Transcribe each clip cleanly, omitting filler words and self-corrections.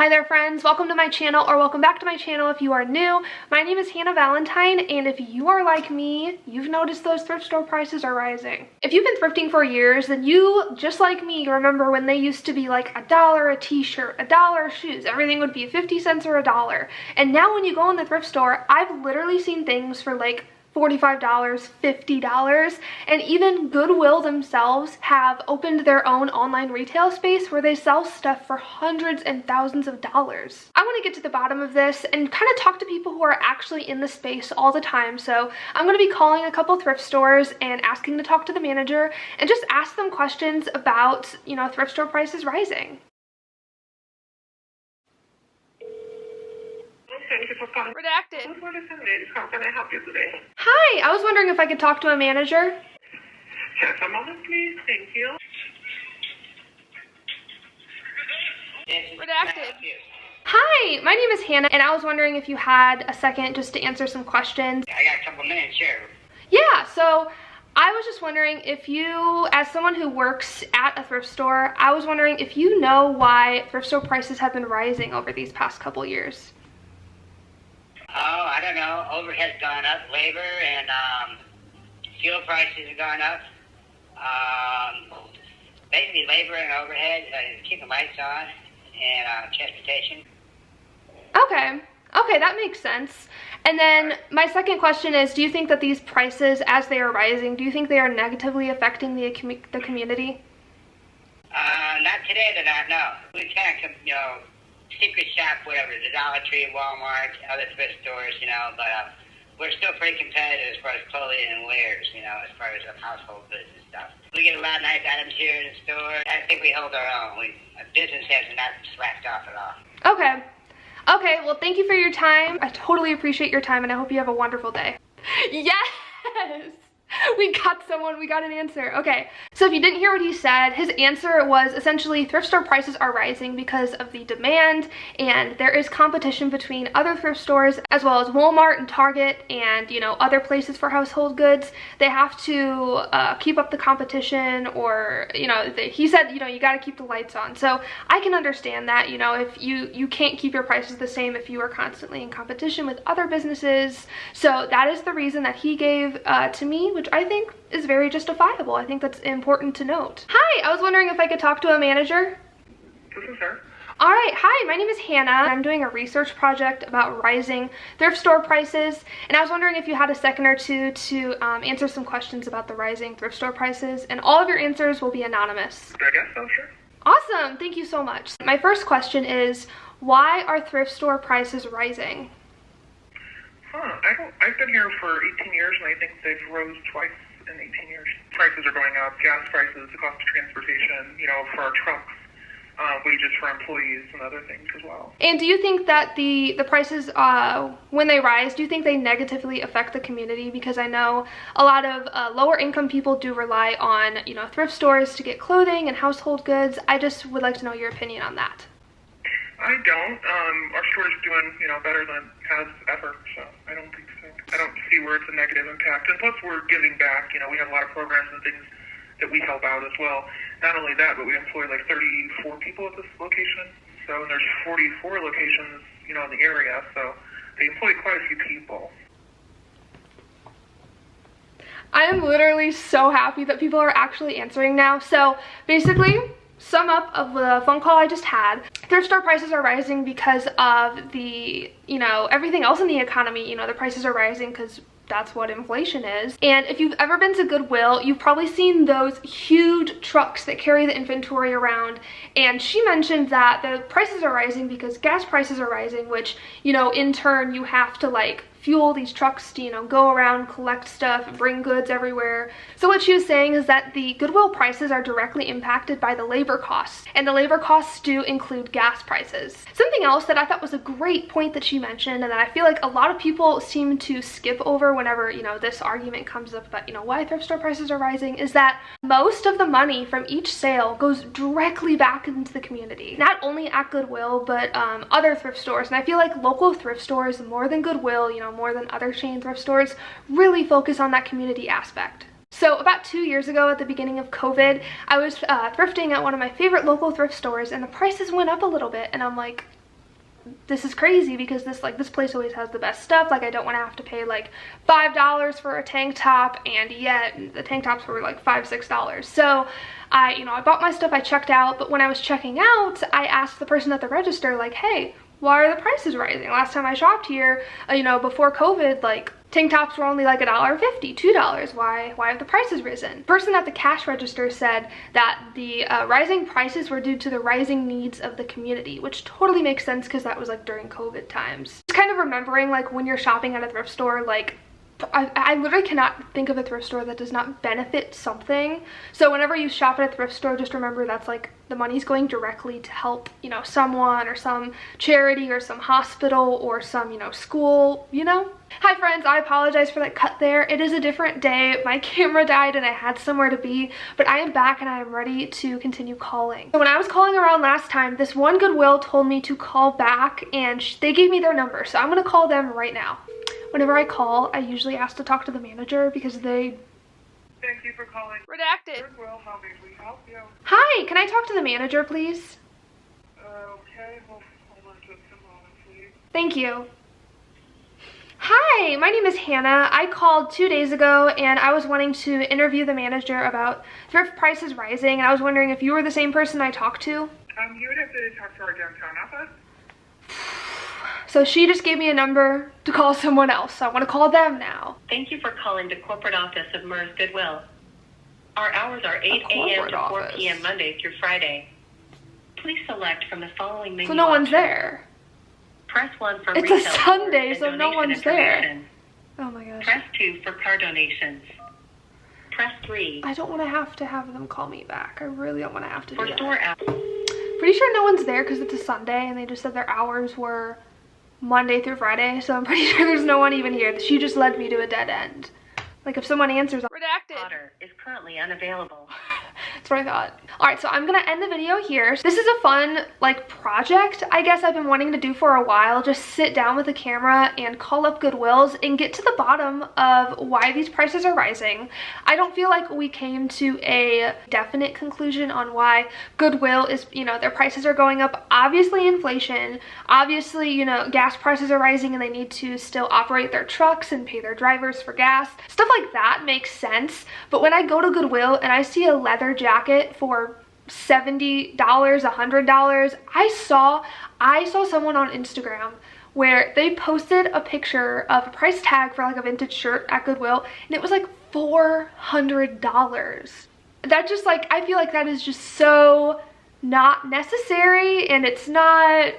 Hi there friends, welcome to my channel, or welcome back to my channel if you are new. My name is Hannah Valentine, and if you are like me, you've noticed those thrift store prices are rising. If you've been thrifting for years, then you, just like me, remember when they used to be like $1 a t-shirt, $1 shoes, everything would be 50 cents or $1. And now when you go in the thrift store, I've literally seen things for like $45, $50, and even Goodwill themselves have opened their own online retail space where they sell stuff for hundreds and thousands of dollars. I want to get to the bottom of this and kind of talk to people who are actually in the space all the time, so I'm going to be calling a couple thrift stores and asking to talk to the manager and just ask them questions about, thrift store prices rising. Thank you for calling. Redacted. How can I help you today? Hi, I was wondering if I could talk to a manager. Just a moment, please. Thank you. Redacted. Hi, my name is Hannah, and I was wondering if you had a second just to answer some questions. I got a couple minutes, sure. Yeah, so I was just wondering if you, as someone who works at a thrift store, I was wondering if you know why thrift store prices have been rising over these past couple years. Oh, I don't know. Overhead's gone up. Labor and fuel prices have gone up. Basically, labor and overhead, keeping lights on, and transportation. Okay, that makes sense. And then my second question is, do you think that these prices, as they are rising, do you think they are negatively affecting the community? Not today, they're not, no. We can't, secret shop, whatever, the Dollar Tree, Walmart, other thrift stores, but we're still pretty competitive as far as clothing and wares, as far as household goods and stuff. We get a lot of nice items here in the store. I think we hold our own. Business has not slacked off at all. Okay, well, thank you for your time. I totally appreciate your time, and I hope you have a wonderful day. Yes! We got an answer. Okay, so if you didn't hear what he said, his answer was essentially thrift store prices are rising because of the demand, and there is competition between other thrift stores as well as Walmart and Target and, other places for household goods. They have to keep up the competition, or, he said, you got to keep the lights on. So I can understand that, if you can't keep your prices the same if you are constantly in competition with other businesses. So that is the reason that he gave to me, which I think is very justifiable. I think that's important to note. Hi, I was wondering if I could talk to a manager. This is her. All right, hi, my name is Hannah. I'm doing a research project about rising thrift store prices, and I was wondering if you had a second or two to answer some questions about the rising thrift store prices, and all of your answers will be anonymous. I guess so, sure. Awesome, thank you so much. My first question is, why are thrift store prices rising? I've been here for 18 years, and I think they've rose twice in 18 years. Prices are going up, gas prices, the cost of transportation, for our trucks, wages for employees, and other things as well. And do you think that the prices, when they rise, do you think they negatively affect the community? Because I know a lot of lower income people do rely on, thrift stores to get clothing and household goods. I just would like to know your opinion on that. I don't. Our store is doing, better than it has ever, so I don't think so. I don't see where it's a negative impact. And plus, we're giving back. We have a lot of programs and things that we help out as well. Not only that, but we employ like 34 people at this location. So there's 44 locations, in the area, so they employ quite a few people. I am literally so happy that people are actually answering now. So basically, sum up of the phone call I just had, thrift store prices are rising because of the, everything else in the economy. The prices are rising because that's what inflation is. And if you've ever been to Goodwill, you've probably seen those huge trucks that carry the inventory around. And she mentioned that the prices are rising because gas prices are rising, which, in turn, you have to fuel these trucks to, go around, collect stuff, bring goods everywhere. So what she was saying is that the Goodwill prices are directly impacted by the labor costs, and the labor costs do include gas prices. Something else that I thought was a great point that she mentioned, and that I feel like a lot of people seem to skip over whenever, this argument comes up about, why thrift store prices are rising, is that most of the money from each sale goes directly back into the community. Not only at Goodwill, but other thrift stores. And I feel like local thrift stores, more than Goodwill, more than other chain thrift stores, really focus on that community aspect. So about 2 years ago, at the beginning of COVID, I was thrifting at one of my favorite local thrift stores, and the prices went up a little bit, and I'm like, this is crazy because this place always has the best stuff. Like, I don't want to have to pay like $5 for a tank top, and yet the tank tops were like $5-6. So I bought my stuff, I checked out, but when I was checking out, I asked the person at the register, like, hey, why are the prices rising? Last time I shopped here, before COVID, like, tank tops were only like $1.50, $2. Why have the prices risen? The person at the cash register said that the rising prices were due to the rising needs of the community, which totally makes sense because that was like during COVID times. Just kind of remembering, like, when you're shopping at a thrift store, like, I literally cannot think of a thrift store that does not benefit something. So whenever you shop at a thrift store, just remember that's like the money's going directly to help, someone or some charity or some hospital or some, school, Hi friends, I apologize for that cut there. It is a different day. My camera died and I had somewhere to be, but I am back and I am ready to continue calling. So when I was calling around last time, this one Goodwill told me to call back and they gave me their number. So I'm gonna call them right now. Whenever I call, I usually ask to talk to the manager because they... Thank you for calling. Redacted. Goodwill, how may we help you? Hi, can I talk to the manager, please? Okay, hold on just a moment, please. Thank you. Hi, my name is Hannah. I called 2 days ago and I was wanting to interview the manager about thrift prices rising, and I was wondering if you were the same person I talked to. You would have to talk to our downtown office. So she just gave me a number to call someone else, so I want to call them now. Thank you for calling the corporate office of MERS Goodwill. Our hours are 8 a.m. to 4 p.m. Monday through Friday. Please select from the following menu. So no one's options. there. Press 1 for It's retail a Sunday, and so no donation one's there. information. Oh my gosh. Press 2 for car donations. Press 3 I don't want to have them call me back. I really don't want to have to for do store that. hours. Pretty sure no one's there because it's a Sunday and they just said their hours were Monday through Friday, so I'm pretty sure there's no one even here. She just led me to a dead end. Like, if someone answers, redacted. Otter is currently unavailable. That's what I thought. Alright, so I'm gonna end the video here. This is a fun, like, project, I guess I've been wanting to do for a while. Just sit down with a camera and call up Goodwills and get to the bottom of why these prices are rising. I don't feel like we came to a definite conclusion on why Goodwill is, their prices are going up. Obviously inflation, obviously, gas prices are rising and they need to still operate their trucks and pay their drivers for gas. Stuff like that makes sense, but when I go to Goodwill and I see a leather jacket for $70, $100, I saw someone on Instagram where they posted a picture of a price tag for like a vintage shirt at Goodwill and it was like $400. That just, like, I feel like that is just so not necessary, and it's not,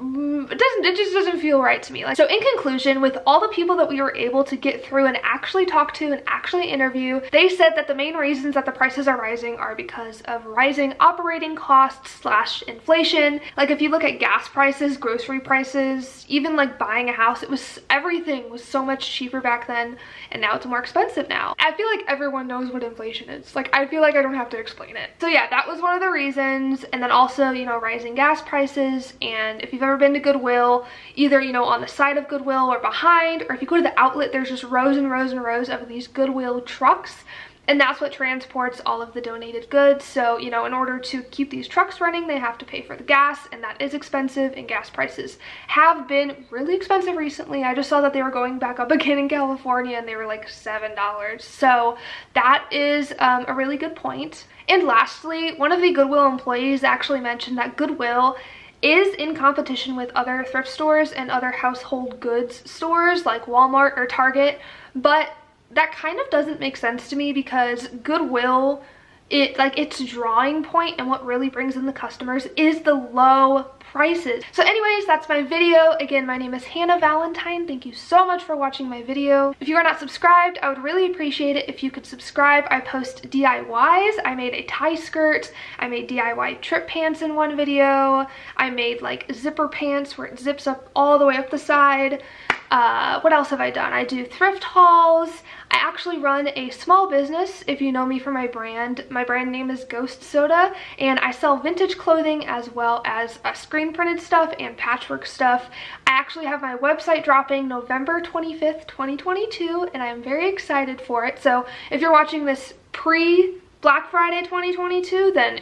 it just doesn't feel right to me. Like, so in conclusion, with all the people that we were able to get through and actually talk to and actually interview, they said that the main reasons that the prices are rising are because of rising operating costs / inflation. Like, if you look at gas prices, grocery prices, even like buying a house, everything was so much cheaper back then, and now it's more expensive now. I feel like everyone knows what inflation is. Like, I feel like I don't have to explain it. So yeah, that was one of the reasons. And then also, rising gas prices. And if you've ever been to Goodwill, either, on the side of Goodwill or behind, or if you go to the outlet, there's just rows and rows and rows of these Goodwill trucks. And that's what transports all of the donated goods. So, in order to keep these trucks running, they have to pay for the gas, and that is expensive, and gas prices have been really expensive recently. I just saw that they were going back up again in California, and they were like $7. So that is a really good point. And lastly, one of the Goodwill employees actually mentioned that Goodwill is in competition with other thrift stores and other household goods stores like Walmart or Target, but that kind of doesn't make sense to me because Goodwill, its drawing point and what really brings in the customers is the low prices. So anyways, that's my video. Again, my name is Hannah Valentine. Thank you so much for watching my video. If you are not subscribed, I would really appreciate it if you could subscribe. I post DIYs. I made a tie skirt. I made DIY trip pants in one video. I made like zipper pants where it zips up all the way up the side. What else have I done? I do thrift hauls. I actually run a small business, if you know me from my brand. My brand name is GOODWILL, and I sell vintage clothing as well as screen printed stuff and patchwork stuff. I actually have my website dropping November 25th, 2022, and I'm very excited for it. So if you're watching this pre Black Friday 2022, then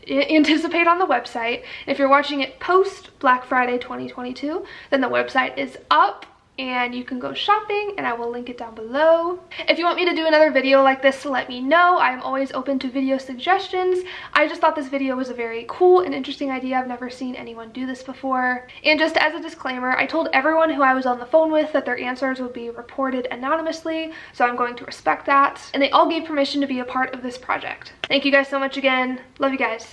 anticipate on the website. If you're watching it post Black Friday 2022, then the website is up and you can go shopping, and I will link it down below. If you want me to do another video like this, let me know. I'm always open to video suggestions. I just thought this video was a very cool and interesting idea. I've never seen anyone do this before. And just as a disclaimer, I told everyone who I was on the phone with that their answers would be reported anonymously, so I'm going to respect that. And they all gave permission to be a part of this project. Thank you guys so much again. Love you guys.